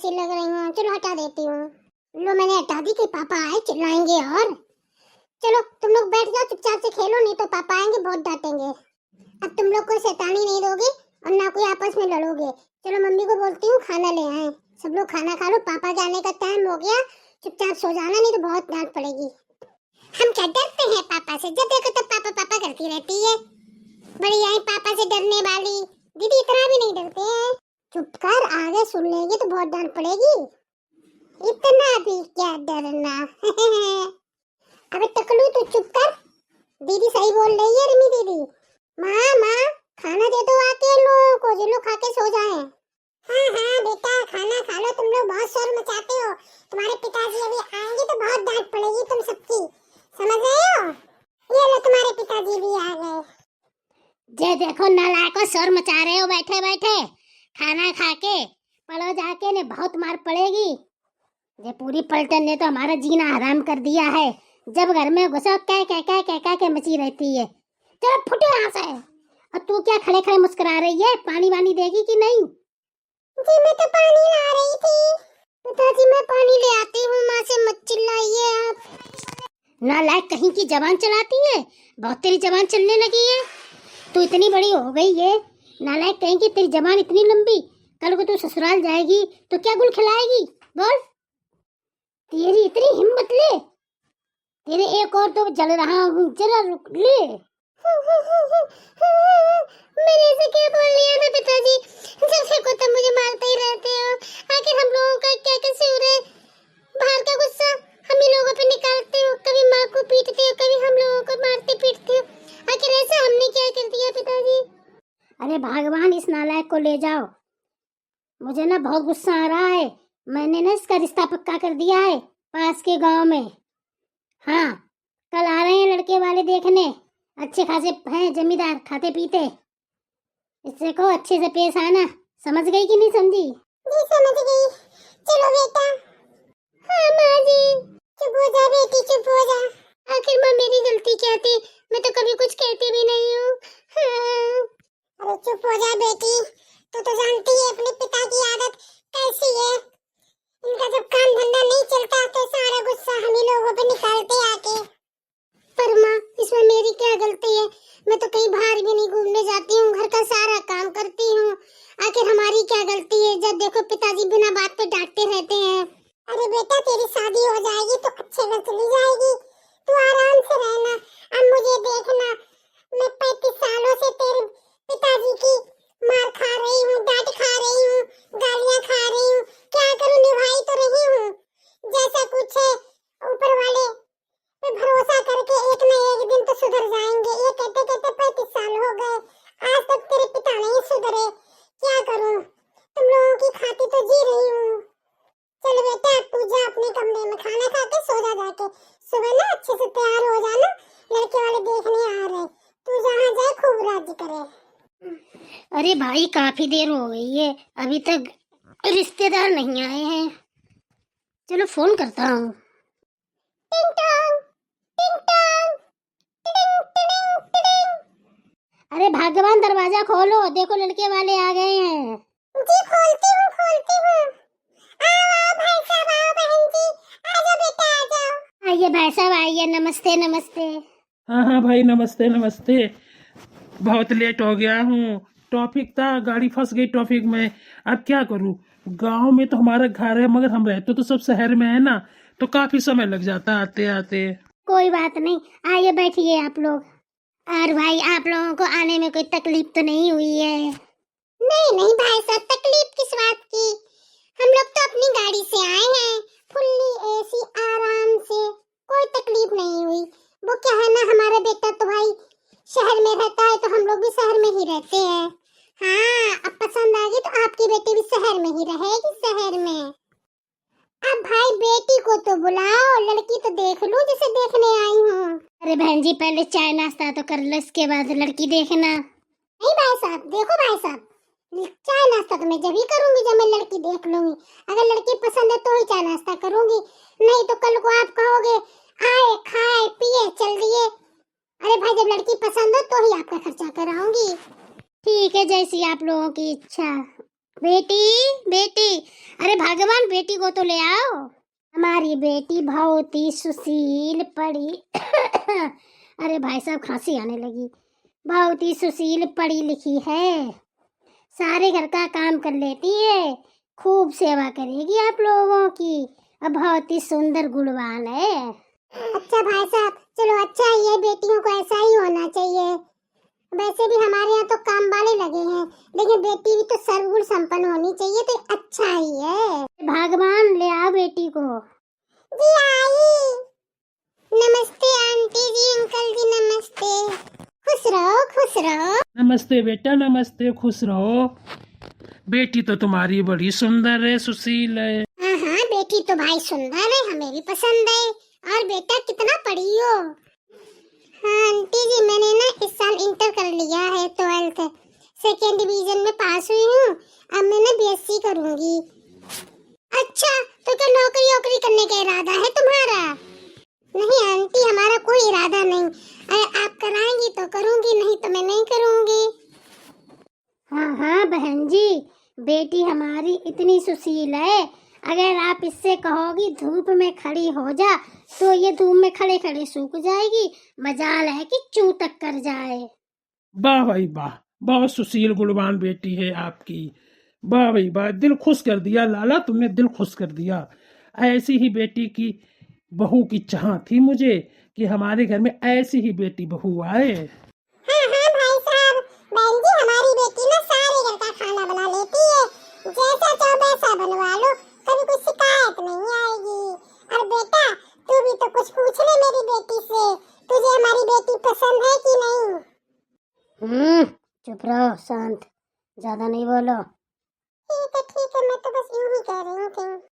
सी लग रही हूँ। चलो हटा देती हूँ। लो मैंने हटा दी कि पापा आए चिल्लाएंगे। और चलो तुम लोग बैठ जाओ, चुपचाप से खेलो, नहीं तो पापा आएंगे बहुत डांटेंगे। अब तुम लोग कोई शैतानी नहीं दोगे और ना कोई आपस में लड़ोगे। चलो मम्मी को बोलती हूँ खाना ले आए। सब लोग खाना खा लो, पापा के आने का टाइम हो गया। चुपचाप सो जाना, नहीं तो बहुत डांट पड़ेगी। हम क्या डरते हैं पापा से? जब देखो तब पापा पापा करती रहती है। बड़ी आई पापा से डरने वाली। दीदी इतना भी नहीं डरते हैं। चुप कर, आगे सुन लेंगे तो बहुत डांट पड़ेगी। इतना भी क्या डरना। अबे टकलू तू चुप कर। दीदी सही बोल रही है रिमी दीदी। माँ माँ खाना दे दो आके लोगों को, जो लोग खा के सो जाए। हाँ हाँ बेटा खाना खा लो, तुम लोग बहुत शोर मचाते हो। तुम्हारे पिताजी अभी आएंगे तो बहुत डांट पड़ेगी तुम सबकी, समझ रहे हो? ये लो तुम्हारे पिताजी भी आ गए। जे देखो नालायकों, शोर मचा रहे हो बैठे बैठे। खाना खा के पड़ो जाके, ने बहुत मार पड़ेगी। ये पूरी पलटन ने तो हमारा जीना हराम कर दिया है। जब घर में घुसो कह के मची रहती है। चलो फुटो यहाँ से। और तू क्या खड़े खड़े मुस्कुरा रही है? पानी वानी देगी कि नहीं? जी मैं तो पानी ला रही थी। पिताजी मैं पानी ले आती हूँ, माँ से मत चिल्लाइए आप। नालायक कहीं की जबान चलाती है, बहुत तेरी जबान चलने लगी है। तू इतनी बड़ी हो गई है, नालायक कहीं की तेरी जबान इतनी लंबी। कल को तू ससुराल जाएगी तो क्या गुल खिलाएगी? बोल। तेरी इतनी हिम्मत ले, तेरे एक और तो जल रहा हूँ, जरा रुक ले। मैंने ऐसे क्या बोल लिया था पिताजी? जब देखो तब मुझे मारते ही रहते हो। आखिर हम लोगों का क्या कसूर है? बाहर का गुस्सा हम ही लोगों पे निकालते हो, कभी माँ को पीटते हो, कभी हम लोगों को मारते पीटते हो। आखिर ऐसा हमने क्या कर दिया पिताजी? अरे भगवान इस नालायक को ले जाओ, मुझे ना बहुत गुस्सा आ रहा है। मैंने ना इसका रिश्ता पक्का कर दिया है पास के गांव में। हाँ कल आ रहे हैं लड़के वाले देखने, अच्छे खासे हैं जमींदार, खाते पीते। इससे को अच्छे से पेश आना, समझ गई कि नहीं समझी? जी समझ गई। चलो बेटा। हाँ माँ जी। चुप हो जा बेटी, चुप हो जा। आखिर माँ मेरी गलती क्या थी? मैं तो कभी कुछ कहती भी नहीं हूँ। हाँ। अरे चुप हो जा बेटी, तू तो जानती है अपने पिता की आदत कैसी है। इनका जब काम धंधा नहीं चलता तो सारा गुस्सा हम ही लोगों पे निकालते आके। पर माँ इसमें मेरी क्या गलती है? मैं तो कहीं बाहर भी नहीं घूमने जाती हूँ, घर का सारा काम करती हूँ। आखिर हमारी क्या गलती है? जब देखो पिताजी बिना बात पे डांटते रहते हैं। अरे बेटा तेरी शादी हो जाएगी तो अच्छे घर चली जाएगी, तू आराम से रहना। अब मुझे देखना, मैं 35 सालों से तेरे पिताजी की मार खा रही हूँ, डांट खा रही हूँ, गालियाँ खा रही हूँ। क्या करूँ, निभाई तो रही हूँ। जैसा कुछ है ऊपर वाले पे भरोसा करके एक न एक दिन तो सुधर जाएंगे। ये कहते कहते 35 साल हो गए, आज तक तेरे पिता नहीं सुधरे। क्या करूं, तुम लोगों की खातिर तो जी रही हूँ। चल बेटा तू जा अपने कमरे में, खाना खा के सो जा जाके। सुबह ना अच्छे से तैयार हो जाना, लड़के वाले देखने आ रहे। तू जहाँ जाए खूब राज करे। अरे भाई काफी देर हो गई है, अभी तक रिश्तेदार नहीं आए हैं। चलो फोन करता हूँ। टिंग टोंग, टिंग टोंग, टिडिंग टिडिंग टिडिंग। अरे भाग्यवान दरवाजा खोलो, देखो लड़के वाले आ गए हैं। जी खोलती हूँ खोलती हूँ। आओ भाई साहब, आओ बहन जी, आ जाओ बेटा आ जाओ। आइए भाई साहब आइए, नमस्ते नमस्ते। हाँ हाँ भाई नमस्ते नमस्ते। बहुत लेट हो गया हूँ, ट्रैफिक था, गाड़ी फंस गई ट्रैफिक में। अब क्या करूँ? गांव में तो हमारा घर है मगर हम रहते तो सब शहर में है ना, तो काफी समय लग जाता आते आते। कोई बात नहीं, आइए बैठिए आप लोग। और भाई आप लोगों को आने में कोई तकलीफ तो नहीं हुई है? नहीं नहीं भाई साहब, तकलीफ किस बात की? हम लोग तो अपनी गाड़ी से आए हैं, फुल्ली एसी आराम से, कोई तकलीफ नहीं हुई। वो क्या है ना, हमारा बेटा तो भाई शहर में रहता है तो हम लोग भी शहर में ही रहते हैं। हाँ अब पसंद आ गई तो आपकी बेटी भी शहर में ही रहेगी, शहर में। अब भाई बेटी को तो बुलाओ, लड़की तो देख लूं जिसे देखने आई हूँ। अरे बहन जी पहले चाय नाश्ता तो कर लो, इसके बाद लड़की देखना। नहीं भाई साहब, देखो भाई साहब, चाय नाश्ता तो मैं जब ही करूंगी जब मैं लड़की देख लूंगी। अगर लड़की पसंद है तो ही चाय नाश्ता करूंगी, नहीं तो कल को आप कहोगे आए खाए पिए चल दिए। अरे भाई जब लड़की पसंद हो तो ही आपका खर्चा कराऊंगी। ठीक है जैसी आप लोगों की इच्छा। बेटी बेटी, अरे भगवान बेटी को तो ले आओ। हमारी बेटी बहुत ही सुशील पढ़ी अरे भाई साहब खांसी आने लगी। बहुत ही सुशील पढ़ी लिखी है, सारे घर का काम कर लेती है, खूब सेवा करेगी आप लोगों की, और बहुत ही सुंदर गुणवान है। अच्छा भाई साहब, चलो अच्छा ही है, बेटियों को ऐसा ही होना चाहिए। वैसे भी हमारे यहाँ तो काम वाले लगे हैं, लेकिन बेटी भी तो सर्वगुण संपन्न होनी चाहिए, तो अच्छा ही है। भगवान ले आओ बेटी को। जी आई। नमस्ते आंटी जी, अंकल जी नमस्ते। खुश रहो खुश रहो। नमस्ते बेटा, नमस्ते, खुश रहो। बेटी तो तुम्हारी बड़ी सुंदर है, सुशील है। हाँ हाँ, बेटी तो भाई सुंदर है, हमें भी पसंद है। और बेटा कितना पढ़ी हो? हाँ आंटी जी, मैंने ना इस साल इंटर कर लिया है, 12th सेकेंड डिवीजन में पास हुई हूँ। अब मैं ना बीएससी करूँगी। अच्छा, तो क्या नौकरी वोकरी करने का इरादा है तुम्हारा? नहीं आंटी, हमारा कोई इरादा नहीं। अगर आप कराएंगी तो करूँगी, नहीं तो मैं नहीं करूँगी। हाँ हाँ बहन जी, बेटी हमारी इतनी सुशील है, अगर आप इससे कहोगी धूप में खड़ी हो जा, तो ये धूप में खड़े खड़े सूख जाएगी। मजाल है कि चू तक कर जाए। वाह भाई वाह, बहुत सुशील गुणवान बेटी है आपकी। वाह भाई वाह, दिल खुश कर दिया लाला, तुमने दिल खुश कर दिया। ऐसी ही बेटी की बहू की चाह थी मुझे, कि हमारे घर में ऐसी ही बेटी बहू आए। हाँ हाँ भाई साहब, बहन जी हमारी बेटी ना सारे घर का खाना बना लेती है, जैसा चाहो वैसा बनवा लो, कभी कोई शिकायत नहीं आएगी। और बेटा तू भी तो कुछ पूछ ले मेरी बेटी से, तुझे हमारी बेटी पसंद है कि नहीं? चुप रहो, शांत, ज्यादा नहीं बोलो। ठीक है, मैं तो बस यूं ही कह रही थी।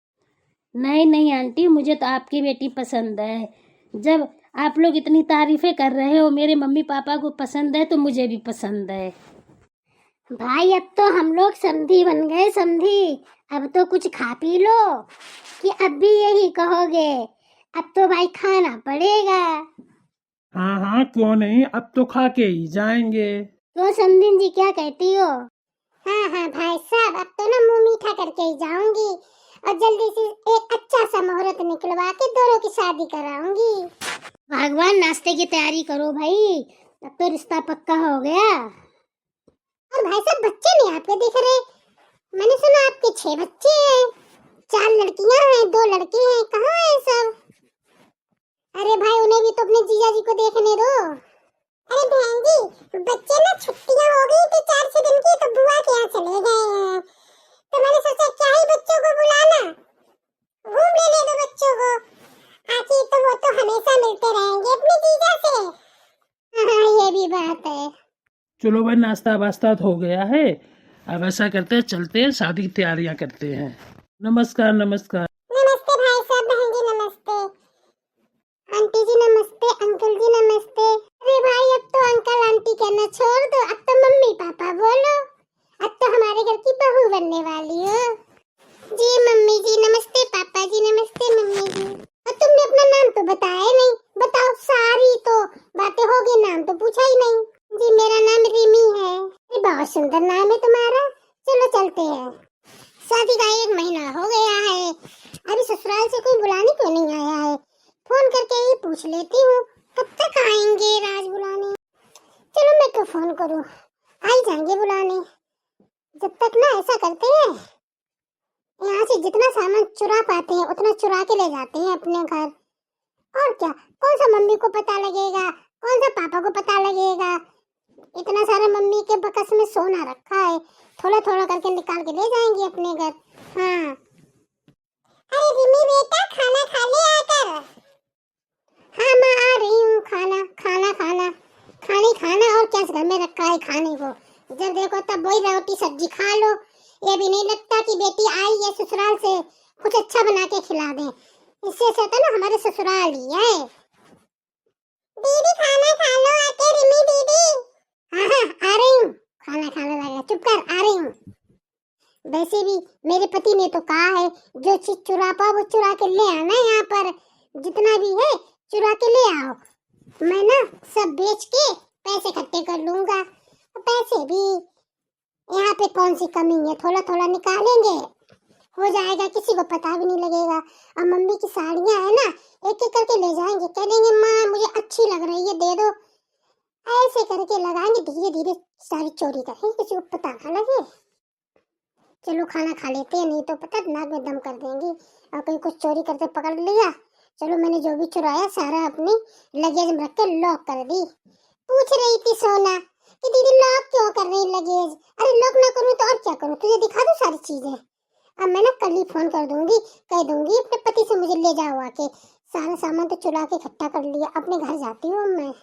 नहीं नहीं आंटी, मुझे तो आपकी बेटी पसंद है। जब आप लोग इतनी तारीफें कर रहे हो, मेरे मम्मी पापा को पसंद है, तो मुझे भी पसंद है। भाई अब तो हम लोग समधी बन गए, समधी। अब तो कुछ खा पी लो, कि अब भी यही कहोगे? अब तो भाई खाना पड़ेगा। हाँ हाँ क्यों नहीं, अब तो खा के ही जाएंगे। तो समधिन जी क्या कहती हो? हाँ हाँ भाई साहब, अब तो ना मुंह मीठा करके ही जाऊंगी, और जल्दी से एक अच्छा सा मुहूर्त निकलवा के दोनों की शादी कराऊंगी। भगवान, नाश्ते की तैयारी करो भाई, अब तो रिश्ता पक्का हो गया। और भाई साहब बच्चे नहीं आपके दिख रहे? मैंने सुना आपके 6 बच्चे हैं, 4 लड़कियां हैं, 2 लड़के हैं, कहाँ हैं सब? अरे भाई उन्हें भी तो अपने जीजा जी को देखने दो। अरे बहन जी, बच्चे ना छुट्टियां हो गई थी 4-6 दिन की, तो बुआ के यहाँ चले गए हैं, तो मैंने सोचा क्या ही बच्चों को बुलाना, घूम लेने दो बच्चों को, आखिर तो वो तो हमेशा मिलते रहेंगे अपने जीजा से। हाँ ये भी बात है। चलो भाई, नाश्ता वास्ता तो हो गया है, अब ऐसा करते हैं, चलते हैं, शादी की तैयारियां करते हैं। नमस्कार नमस्कार। नमस्ते भाई साहब, बहन जी नमस्ते, आंटी जी नमस्ते, अंकल जी नमस्ते। अरे भाई अब तो अंकल आंटी कहना छोड़ दो, अब तो मम्मी पापा बोलो, अब तो हमारे घर की बहू बनने वाली हो। जी मम्मी जी नमस्ते, पापा जी नमस्ते, मम्मी जी। और तुमने अपना नाम तो बताया नहीं, बताओ, सारी तो बातें हो गई, नाम तो पूछा ही नहीं। जी मेरा नाम रिमी है। ये बहुत सुंदर नाम है तुम्हारा। चलो चलते हैं, शादी का 1 महीना हो गया है, अभी ससुराल से कोई बुलाने क्यों नहीं आया है? फोन करके ही पूछ लेती हूँ कब तक आएंगे राज बुलाने। चलो मैं तो फोन करूँ, आ ही जाएंगे बुलाने। जब तक ना ऐसा करते हैं, यहाँ से जितना सामान चुरा पाते हैं उतना चुरा के ले जाते हैं अपने घर। और क्या, कौन सा मम्मी को पता लगेगा, कौन सा पापा को पता लगेगा? इतना सारा मम्मी के बकस में सोना रखा है, थोड़ा थोड़ा करके निकाल के ले जाएंगे अपने घर। हाँ अरे रिमी बेटा, खाना खा ले आकर। हाँ मैं आ रही हूँ, खाना खाना खाना खाने खाना, और क्या घर में रखा है खाने को? जब देखो तब वही रोटी सब्जी खा लो। ये भी नहीं लगता कि बेटी आई है ससुराल से, कुछ अच्छा बना के खिला दें। इससे अच्छा तो ना हमारे ससुराल ही है। दीदी खाना खा लो आके, रिमी दीदी। हाँ हाँ आ रही हूँ, खाना खाने लगा, चुप कर, आ रही हूँ। वैसे भी मेरे पति ने तो कहा है, जो चीज चुरा पाओ वो चुरा के ले आना, यहाँ पर जितना भी है चुरा के ले आओ। मैं ना सब बेच के पैसे इकट्ठे कर लूंगा, पैसे भी यहाँ पे कौन सी कमी है, थोड़ा थोड़ा निकालेंगे, हो जाएगा, किसी को पता भी नहीं लगेगा। अब मम्मी की साड़ियाँ है ना, एक एक करके ले जाएंगे, कह देंगे माँ मुझे अच्छी लग रही है दे दो, ऐसे करके लगाएंगे, धीरे धीरे सारी चोरी करेंगे, किसी को पता ना लगे। चलो खाना खा लेते हैं, नहीं तो पता नाक में दम कर देंगे। और कोई कुछ चोरी करते पकड़ लिया, चलो मैंने जो भी चुराया सारा अपनी लगेज में रख के लॉक कर दी। पूछ रही थी सोना कि दीदी लॉक क्यों कर रही लगेज? अरे लॉक ना करूँ तो और क्या करूँ, तुझे दिखा दूँ सारी चीजें। अब मैं ना कल ही फोन कर दूंगी, कह दूंगी अपने पति से मुझे ले जाओ आके, सारा सामान तो चुरा के इकट्ठा कर लिया, अपने घर जाती हूँ मैं।